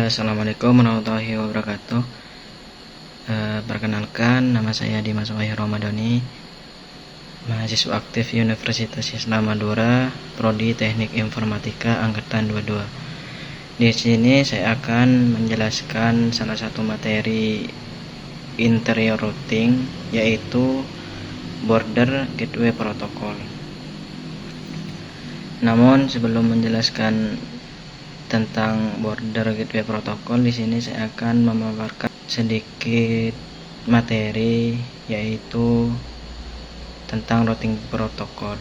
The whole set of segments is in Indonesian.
Assalamualaikum warahmatullahi wabarakatuh. Perkenalkan, nama saya Dimas Wahyu Ramadhani, mahasiswa aktif Universitas Islam Madura, Prodi Teknik Informatika Angkatan 22. Di sini saya akan menjelaskan salah satu materi interior routing, yaitu Border Gateway Protocol. Namun sebelum menjelaskan tentang Border Gateway Protocol, di sini saya akan memaparkan sedikit materi, yaitu tentang routing protokol.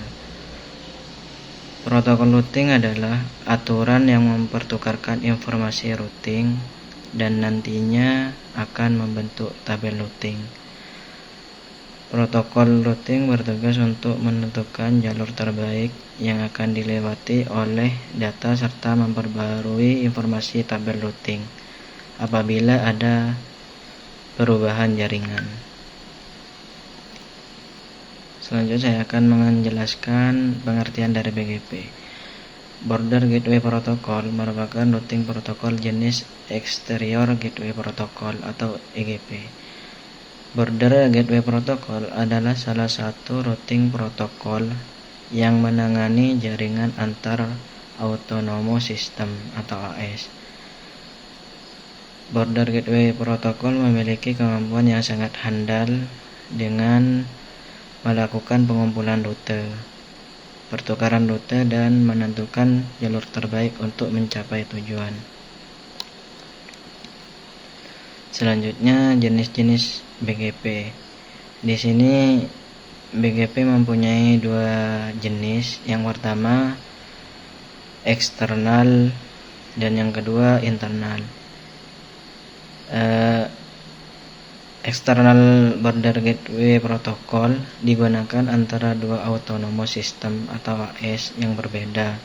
Protokol routing adalah aturan yang mempertukarkan informasi routing dan nantinya akan membentuk tabel routing. Protokol routing bertugas untuk menentukan jalur terbaik yang akan dilewati oleh data serta memperbarui informasi tabel routing apabila ada perubahan jaringan. Selanjutnya saya akan menjelaskan pengertian dari BGP. Border Gateway Protocol merupakan routing protokol jenis Exterior Gateway Protocol atau EGP. Border Gateway Protocol adalah salah satu routing protokol yang menangani jaringan antar autonomous system atau AS. Border Gateway Protocol memiliki kemampuan yang sangat handal dengan melakukan pengumpulan rute, pertukaran rute, dan menentukan jalur terbaik untuk mencapai tujuan. Selanjutnya, jenis-jenis BGP. Di sini BGP mempunyai dua jenis. Yang pertama eksternal dan yang kedua internal. External Border Gateway Protocol digunakan antara dua autonomous system atau AS yang berbeda,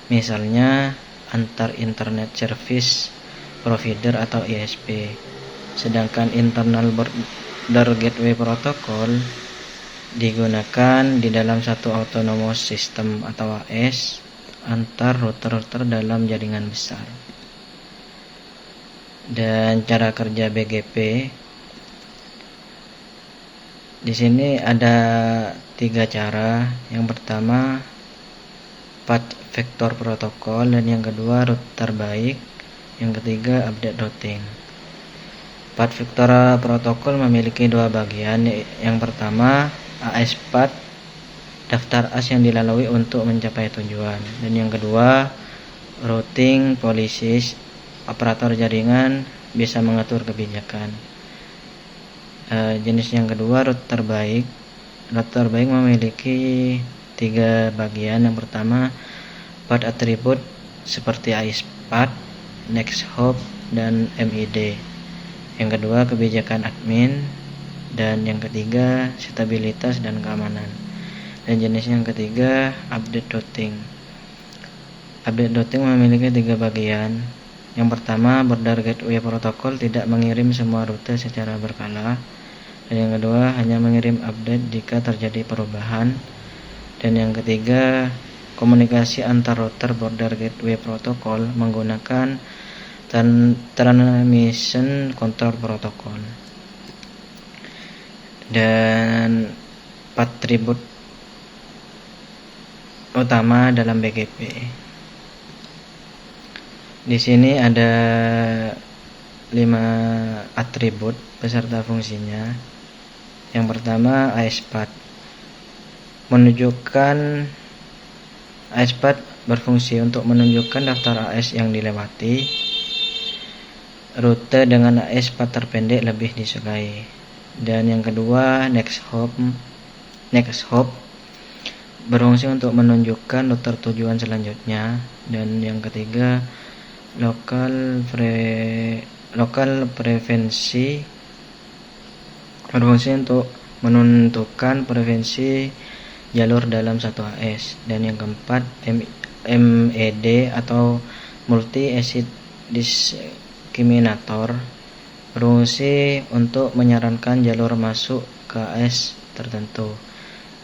misalnya antar Internet Service Provider atau ISP. Sedangkan Internal Border Gateway Protocol digunakan di dalam satu autonomous system atau AS antar router-router dalam jaringan besar. Dan cara kerja BGP di sini ada 3 cara. Yang pertama path vector protokol, dan yang kedua route terbaik, yang ketiga update routing. Path vector protokol memiliki dua bagian. Yang pertama AS path, daftar AS yang dilalui untuk mencapai tujuan, dan yang kedua routing policies, operator jaringan bisa mengatur kebijakan. Jenis yang kedua route terbaik. Route terbaik memiliki 3 bagian. Yang pertama path attribute seperti AS path, next hop, dan MID. Yang kedua kebijakan admin, dan yang ketiga stabilitas dan keamanan. Dan jenis yang ketiga update routing. Update routing memiliki 3 bagian. Yang pertama, Border Gateway Protocol tidak mengirim semua rute secara berkala, dan yang kedua hanya mengirim update jika terjadi perubahan, dan yang ketiga komunikasi antar router Border Gateway Protocol menggunakan Transmission Control Protocol. Dan path attribute utama dalam BGP. Di sini ada 5 atribut beserta fungsinya. Yang pertama AS path. AS path berfungsi untuk menunjukkan daftar AS yang dilewati. Rute dengan AS path terpendek lebih disukai. Dan yang kedua next hop berfungsi untuk menunjukkan rute tujuan selanjutnya. Dan yang ketiga lokal preferensi berfungsi untuk menentukan preferensi jalur dalam satu AS. Dan yang keempat MED atau multi exit discriminator berfungsi untuk menyarankan jalur masuk ke AS tertentu.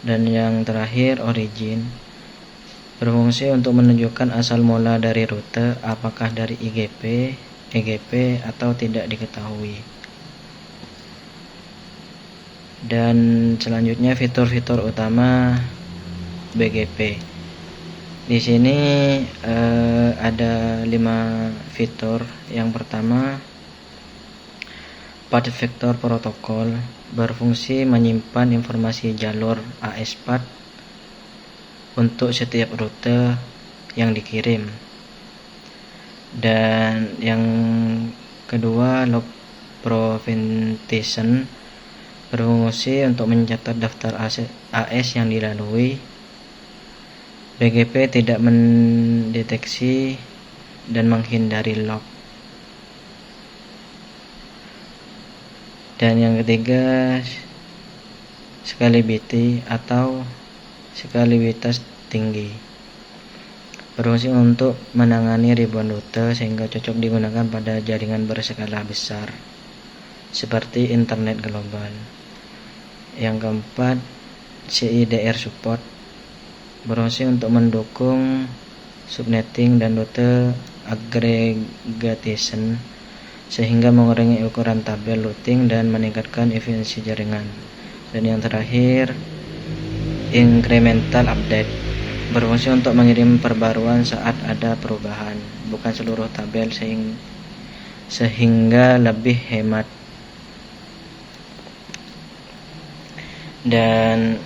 Dan yang terakhir origin berfungsi untuk menunjukkan asal mula dari rute, apakah dari IGP, EGP atau tidak diketahui. Dan selanjutnya fitur-fitur utama BGP. Di sini ada 5 fitur. Yang pertama, Path Vector Protocol berfungsi menyimpan informasi jalur AS-PATH untuk setiap rute yang dikirim. Dan yang kedua, Log Prevention berfungsi untuk mencatat daftar AS yang dilalui. BGP tidak mendeteksi dan menghindari log. Dan yang ketiga, scalability atau skalibilitas tinggi, berfungsi untuk menangani ribuan rute sehingga cocok digunakan pada jaringan berskala besar seperti internet global. Yang keempat, CIDR support berfungsi untuk mendukung subnetting dan rute aggregation sehingga mengurangi ukuran tabel routing dan meningkatkan efisiensi jaringan. Dan yang terakhir, incremental update berfungsi untuk mengirim perbaruan saat ada perubahan, bukan seluruh tabel sehingga lebih hemat. Dan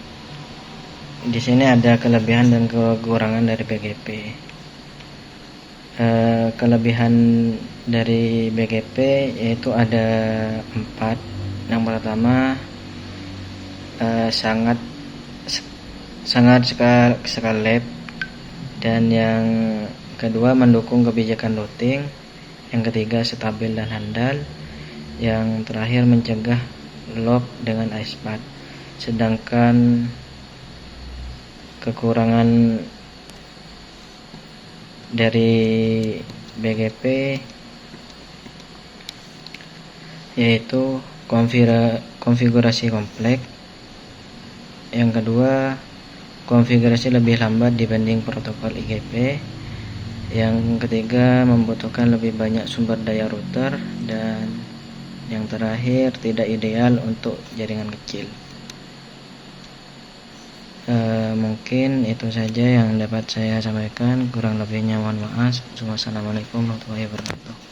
di sini ada kelebihan dan kekurangan dari BGP. Kelebihan dari BGP yaitu ada 4. Yang pertama, sangat scalable, dan yang kedua mendukung kebijakan routing, yang ketiga stabil dan handal, yang terakhir mencegah lock dengan AS-PATH. Sedangkan kekurangan dari BGP yaitu konfigurasi kompleks, yang kedua konfigurasi lebih lambat dibanding protokol IGP, yang ketiga membutuhkan lebih banyak sumber daya router, dan yang terakhir tidak ideal untuk jaringan kecil. Mungkin itu saja yang dapat saya sampaikan, kurang lebihnya mohon maaf. Wassalamualaikum warahmatullahi wabarakatuh.